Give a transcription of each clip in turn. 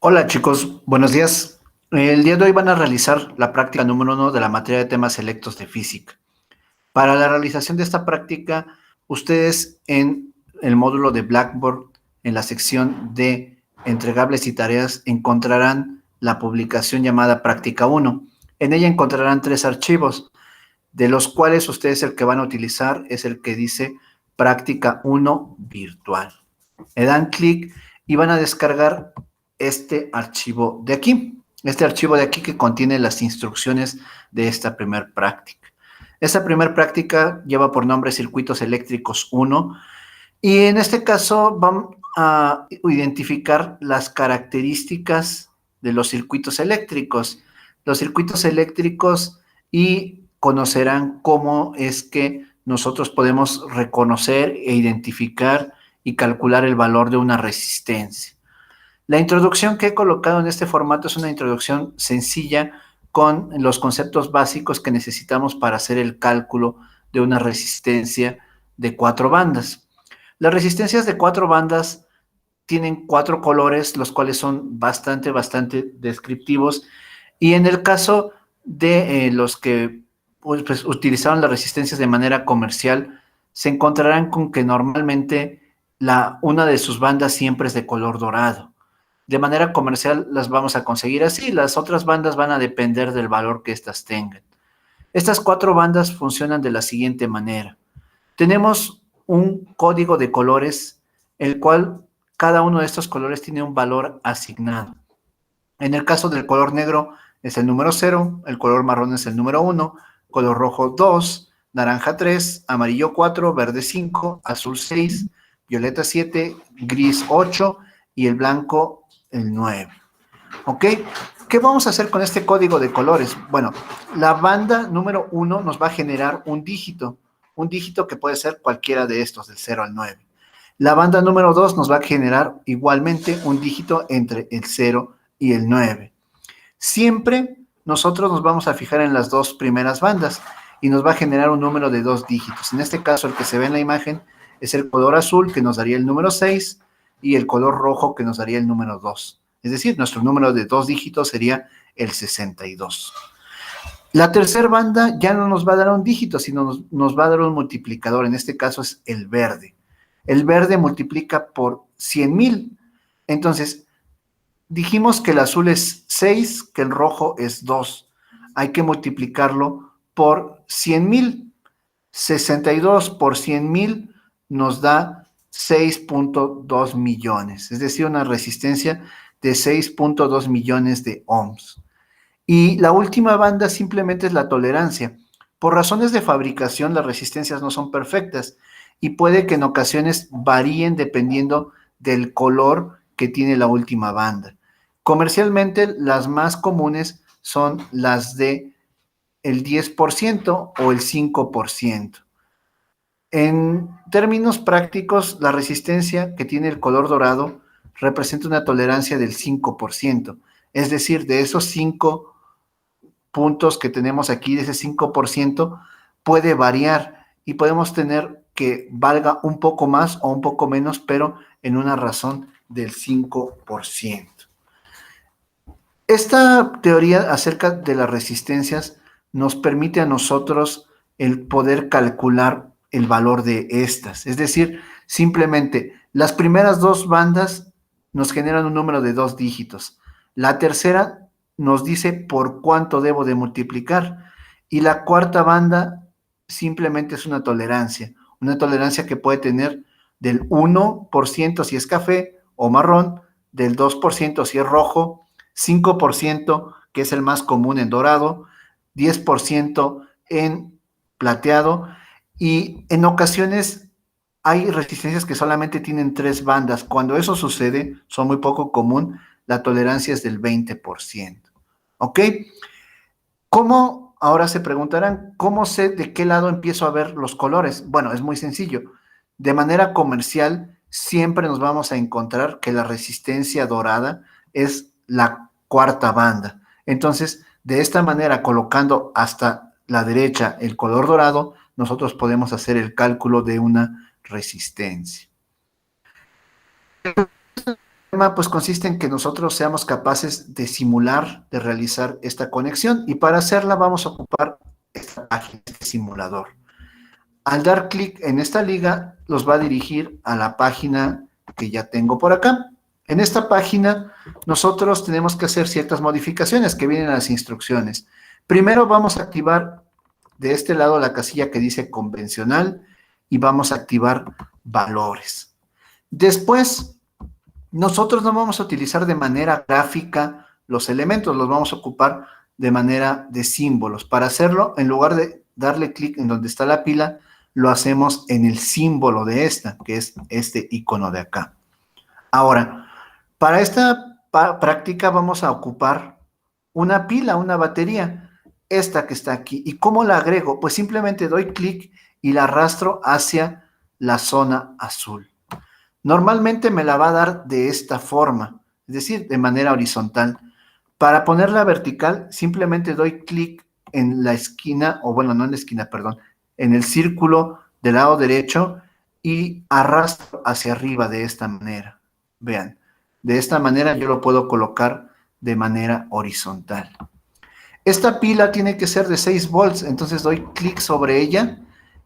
Hola chicos, buenos días. El día de hoy van a realizar la práctica número uno de la materia de temas selectos de física. Para la realización de esta práctica, ustedes en el módulo de Blackboard, en la sección de entregables y tareas, encontrarán la publicación llamada Práctica uno. En ella encontrarán tres archivos, de los cuales ustedes el que van a utilizar es el que dice Práctica uno virtual. Le dan clic y van a descargar este archivo de aquí. Este archivo de aquí que contiene las instrucciones de esta primer práctica. Esta primer práctica lleva por nombre Circuitos Eléctricos 1 y en este caso vamos a identificar las características de los circuitos eléctricos. Los circuitos eléctricos y conocerán cómo es que nosotros podemos reconocer e identificar y calcular el valor de una resistencia. La introducción que he colocado en este formato es una introducción sencilla con los conceptos básicos que necesitamos para hacer el cálculo de una resistencia de 4 bandas. Las resistencias de 4 bandas tienen 4 colores, los cuales son bastante descriptivos. Y en el caso de los que pues, utilizaron las resistencias de manera comercial, se encontrarán con que normalmente una de sus bandas siempre es de color dorado. De manera comercial las vamos a conseguir así, las otras bandas van a depender del valor que éstas tengan. Estas 4 bandas funcionan de la siguiente manera. Tenemos un código de colores, el cual cada uno de estos colores tiene un valor asignado. En el caso del color negro es el número 0, el color marrón es el número 1, color rojo 2, naranja 3, amarillo 4, verde 5, azul 6, violeta 7, gris 8 y el blanco el 9. ¿Ok? ¿Qué vamos a hacer con este código de colores? Bueno, la banda número 1 nos va a generar un dígito que puede ser cualquiera de estos, del 0 al 9. La banda número 2 nos va a generar igualmente un dígito entre el 0 y el 9. Siempre nosotros nos vamos a fijar en las dos primeras bandas y nos va a generar un número de 2 dígitos. En este caso, el que se ve en la imagen es el color azul, que nos daría el número 6, y el color rojo, que nos daría el número 2. Es decir, nuestro número de 2 dígitos sería el 62. La tercera banda ya no nos va a dar un dígito, sino nos va a dar un multiplicador. En este caso es el verde. El verde multiplica por 100,000. Entonces, dijimos que el azul es 6, que el rojo es 2. Hay que multiplicarlo por 100,000. 62 por 100,000 nos da 6.2 millones, es decir, una resistencia de 6.2 millones de ohms. Y la última banda simplemente es la tolerancia. Por razones de fabricación, las resistencias no son perfectas y puede que en ocasiones varíen dependiendo del color que tiene la última banda. Comercialmente, las más comunes son las de el 10% o el 5%. En términos prácticos, la resistencia que tiene el color dorado representa una tolerancia del 5%. Es decir, de esos 5 puntos que tenemos aquí, de ese 5%, puede variar y podemos tener que valga un poco más o un poco menos, pero en una razón del 5%. Esta teoría acerca de las resistencias nos permite a nosotros el poder calcular el valor de estas. Es decir, simplemente las primeras 2 bandas nos generan un número de 2 dígitos. La tercera nos dice por cuánto debo de multiplicar. Y la cuarta banda simplemente es una tolerancia que puede tener del 1% si es café o marrón, del 2% si es rojo, 5% que es el más común en dorado, 10% en plateado y en ocasiones hay resistencias que solamente tienen 3 bandas. Cuando eso sucede, son muy poco común, la tolerancia es del 20%. ¿Ok? ¿Cómo? Ahora se preguntarán, ¿cómo sé de qué lado empiezo a ver los colores? Bueno, es muy sencillo. De manera comercial, siempre nos vamos a encontrar que la resistencia dorada es la cuarta banda. Entonces, de esta manera, colocando hasta la derecha el color dorado, nosotros podemos hacer el cálculo de una resistencia. problema pues consiste en que nosotros seamos capaces de simular, de realizar esta conexión, y para hacerla vamos a ocupar esta página, este simulador. Al dar clic en esta liga, los va a dirigir a la página que ya tengo por acá. En esta página nosotros tenemos que hacer ciertas modificaciones que vienen a las instrucciones. Primero vamos a activar de este lado la casilla que dice convencional y vamos a activar valores. Después, nosotros no vamos a utilizar de manera gráfica los elementos, los vamos a ocupar de manera de símbolos. Para hacerlo, en lugar de darle clic en donde está la pila, lo hacemos en el símbolo de esta, que es este icono de acá. Ahora, para esta práctica vamos a ocupar una pila, una batería, esta que está aquí. ¿Y cómo la agrego? Pues simplemente doy clic y la arrastro hacia la zona azul. Normalmente me la va a dar de esta forma, es decir, de manera horizontal. Para ponerla vertical, simplemente doy clic en la esquina, o bueno, no en la esquina, perdón, en el círculo del lado derecho y arrastro hacia arriba de esta manera. Vean, de esta manera yo lo puedo colocar de manera horizontal. Esta pila tiene que ser de 6 volts, entonces doy clic sobre ella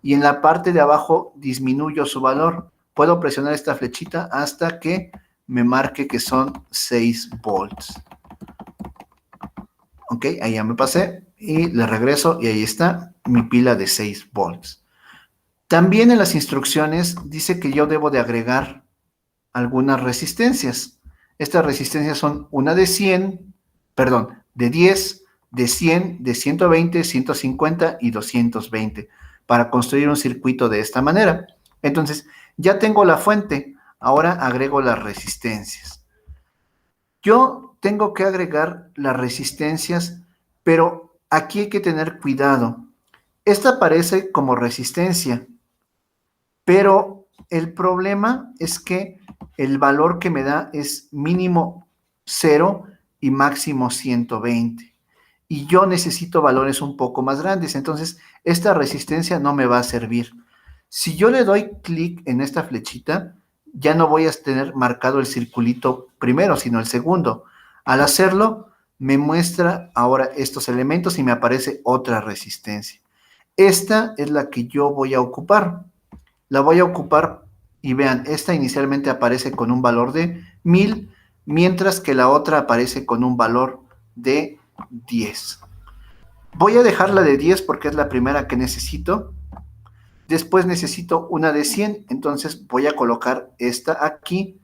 y en la parte de abajo disminuyo su valor. Puedo presionar esta flechita hasta que me marque que son 6 volts. Ok, ahí ya me pasé y le regreso y ahí está mi pila de 6 volts. También en las instrucciones dice que yo debo de agregar algunas resistencias. Estas resistencias son una de 100, perdón, de 10, de 100, de 120, 150 y 220 para construir un circuito de esta manera. Entonces, ya tengo la fuente, ahora agrego las resistencias. Yo tengo que agregar las resistencias, pero aquí hay que tener cuidado. Esta aparece como resistencia, pero el problema es que el valor que me da es mínimo 0 y máximo 120. Y yo necesito valores un poco más grandes, entonces esta resistencia no me va a servir. Si yo le doy clic en esta flechita, ya no voy a tener marcado el circulito primero, sino el segundo. Al hacerlo, me muestra ahora estos elementos y me aparece otra resistencia. Esta es la que yo voy a ocupar. La voy a ocupar y vean, esta inicialmente aparece con un valor de 1000, mientras que la otra aparece con un valor de 10. Voy a dejarla de 10 porque es la primera que necesito. Después necesito una de 100, entonces voy a colocar esta aquí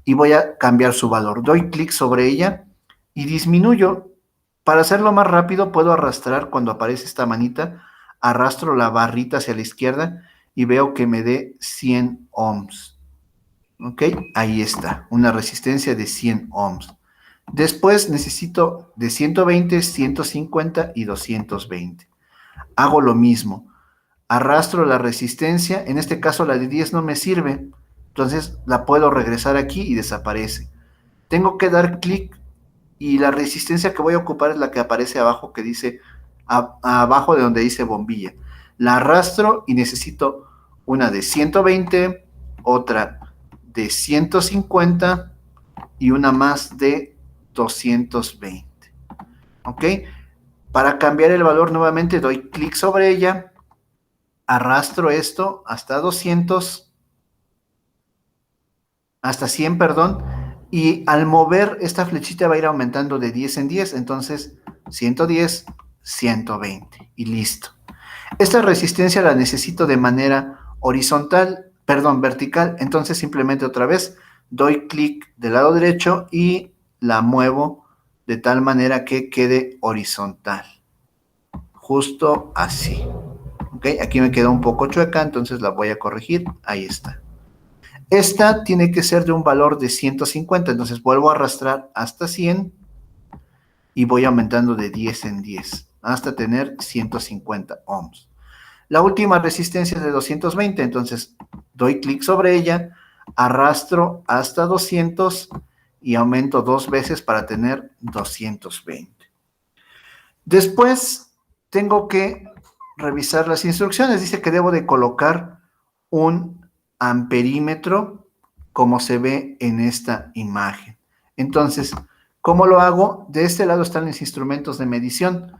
y voy a cambiar su valor. Doy clic sobre ella y disminuyo. Para hacerlo más rápido puedo arrastrar cuando aparece esta manita, arrastro la barrita hacia la izquierda y veo que me dé 100 ohms. ¿Ok? Ahí está, una resistencia de 100 ohms. Después necesito de 120, 150 y 220. Hago lo mismo. Arrastro la resistencia, en este caso la de 10 no me sirve, entonces la puedo regresar aquí y desaparece. Tengo que dar clic y la resistencia que voy a ocupar es la que aparece abajo, que dice, abajo de donde dice bombilla. La arrastro y necesito una de 120, otra de 150 y una más de 220. ¿Ok? Para cambiar el valor nuevamente doy clic sobre ella, arrastro esto hasta 200, hasta 100, perdón, y al mover esta flechita va a ir aumentando de 10 en 10, entonces 110, 120 y listo. Esta resistencia la necesito de manera horizontal, perdón, vertical, entonces simplemente otra vez doy clic del lado derecho y la muevo de tal manera que quede horizontal, justo así. ¿Ok? Aquí me quedó un poco chueca, entonces la voy a corregir, ahí está. Esta tiene que ser de un valor de 150, entonces vuelvo a arrastrar hasta 100 y voy aumentando de 10 en 10 hasta tener 150 ohms. La última resistencia es de 220, entonces doy clic sobre ella, arrastro hasta 200 y aumento 2 veces para tener 220. Después tengo que revisar las instrucciones. Dice que debo de colocar un amperímetro como se ve en esta imagen. Entonces, ¿cómo lo hago? De este lado están mis instrumentos de medición.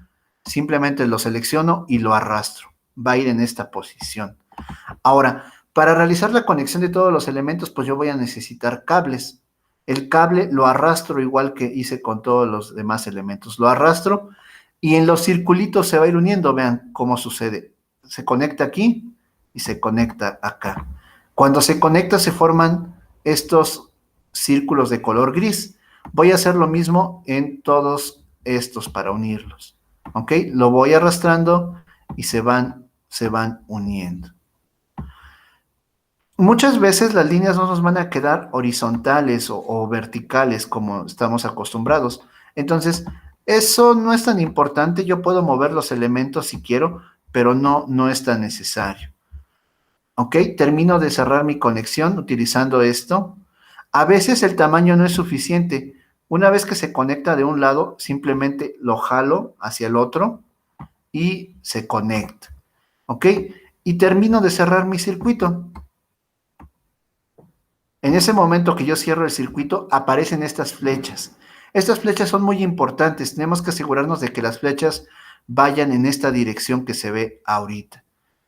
Simplemente lo selecciono y lo arrastro. Va a ir en esta posición. Ahora, para realizar la conexión de todos los elementos, pues yo voy a necesitar cables. El cable lo arrastro igual que hice con todos los demás elementos. Lo arrastro y en los circulitos se va a ir uniendo. Vean cómo sucede. Se conecta aquí y se conecta acá. Cuando se conecta se forman estos círculos de color gris. Voy a hacer lo mismo en todos estos para unirlos. ¿Ok? Lo voy arrastrando y se van uniendo. Muchas veces las líneas no nos van a quedar horizontales o verticales como estamos acostumbrados. Entonces, eso no es tan importante. Yo puedo mover los elementos si quiero, pero no es tan necesario. ¿Ok? Termino de cerrar mi conexión utilizando esto. A veces el tamaño no es suficiente. Una vez que se conecta de un lado, simplemente lo jalo hacia el otro y se conecta. ¿Ok? Y termino de cerrar mi circuito. En ese momento que yo cierro el circuito, aparecen estas flechas. Estas flechas son muy importantes. Tenemos que asegurarnos de que las flechas vayan en esta dirección que se ve ahorita.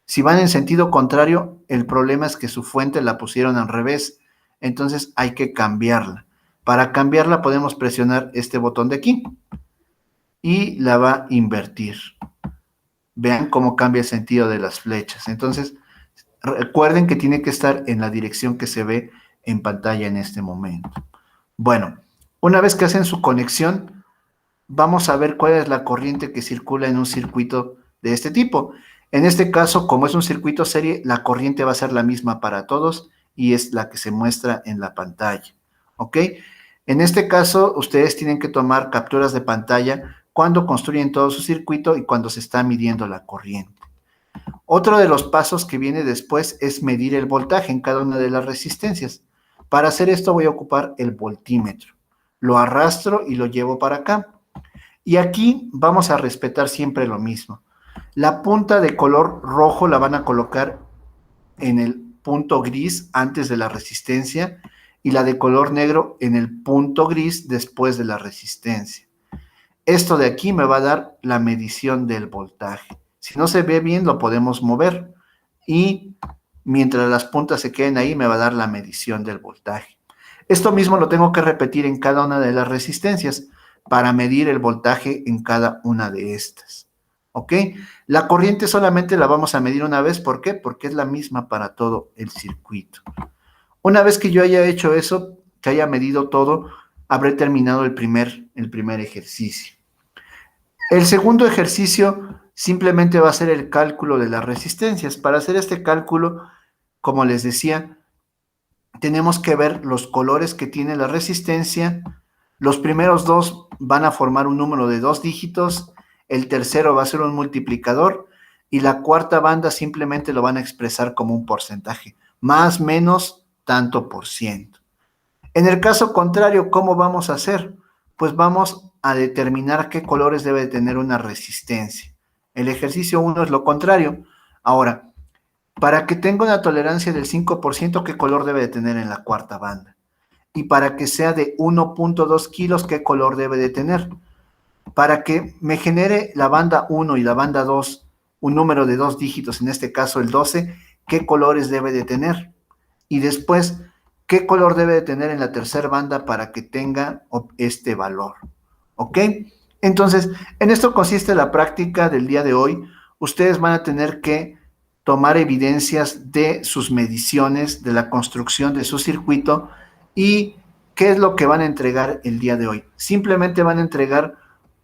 Si van en sentido contrario, el problema es que su fuente la pusieron al revés. Entonces hay que cambiarla. Para cambiarla podemos presionar este botón de aquí y la va a invertir. Vean cómo cambia el sentido de las flechas. Entonces, recuerden que tiene que estar en la dirección que se ve en pantalla en este momento. Bueno, una vez que hacen su conexión, vamos a ver cuál es la corriente que circula en un circuito de este tipo. En este caso, como es un circuito serie, la corriente va a ser la misma para todos y es la que se muestra en la pantalla. ¿Ok? En este caso, ustedes tienen que tomar capturas de pantalla cuando construyen todo su circuito y cuando se está midiendo la corriente. Otro de los pasos que viene después es medir el voltaje en cada una de las resistencias. Para hacer esto voy a ocupar el voltímetro. Lo arrastro y lo llevo para acá. Y aquí vamos a respetar siempre lo mismo. La punta de color rojo la van a colocar en el punto gris antes de la resistencia y la de color negro en el punto gris después de la resistencia. Esto de aquí me va a dar la medición del voltaje. Si no se ve bien, lo podemos mover y mientras las puntas se queden ahí, me va a dar la medición del voltaje. Esto mismo lo tengo que repetir en cada una de las resistencias para medir el voltaje en cada una de estas. ¿Ok? La corriente solamente la vamos a medir una vez. ¿Por qué? Porque es la misma para todo el circuito. Una vez que yo haya hecho eso, que haya medido todo, habré terminado el primer ejercicio. El segundo ejercicio simplemente va a ser el cálculo de las resistencias. Para hacer este cálculo, como les decía, tenemos que ver los colores que tiene la resistencia. Los primeros dos van a formar un número de 2 dígitos, el tercero va a ser un multiplicador y la cuarta banda simplemente lo van a expresar como un porcentaje, más, menos, tanto por ciento. En el caso contrario, ¿cómo vamos a hacer? Pues vamos a determinar qué colores debe tener una resistencia. El ejercicio 1 es lo contrario. Ahora, para que tenga una tolerancia del 5%, ¿qué color debe de tener en la cuarta banda? Y para que sea de 1.2 kilos, ¿qué color debe de tener? Para que me genere la banda 1 y la banda 2 un número de 2 dígitos, en este caso el 12, ¿qué colores debe de tener? Y después, ¿qué color debe de tener en la tercera banda para que tenga este valor? ¿Ok? Entonces, en esto consiste la práctica del día de hoy. Ustedes van a tener que tomar evidencias de sus mediciones, de la construcción de su circuito y qué es lo que van a entregar el día de hoy. Simplemente van a entregar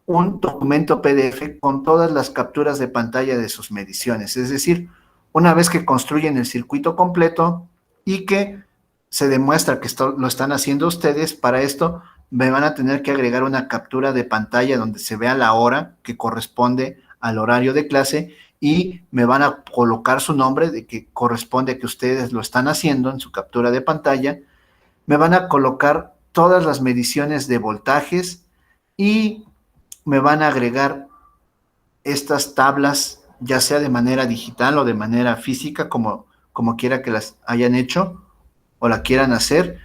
un documento PDF con todas las capturas de pantalla de sus mediciones. Es decir, una vez que construyen el circuito completo y que se demuestra que esto lo están haciendo ustedes, para esto me van a tener que agregar una captura de pantalla donde se vea la hora que corresponde al horario de clase y me van a colocar su nombre de que corresponde a que ustedes lo están haciendo en su captura de pantalla. Me van a colocar todas las mediciones de voltajes y me van a agregar estas tablas, ya sea de manera digital o de manera física, como quiera que las hayan hecho. o la quieran hacer,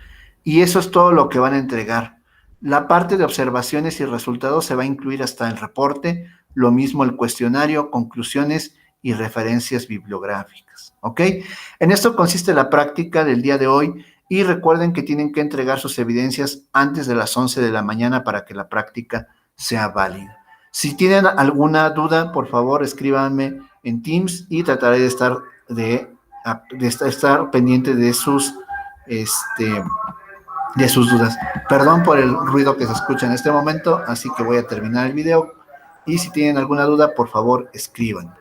y eso es todo lo que van a entregar. La parte de observaciones y resultados se va a incluir hasta el reporte, lo mismo el cuestionario, conclusiones y referencias bibliográficas, ¿ok? En esto consiste la práctica del día de hoy y recuerden que tienen que entregar sus evidencias antes de las 11 de la mañana para que la práctica sea válida. Si tienen alguna duda, por favor, escríbanme en Teams y trataré de estar pendiente de sus dudas. Perdón por el ruido que se escucha en este momento, así que voy a terminar el video y si tienen alguna duda, por favor, escriban.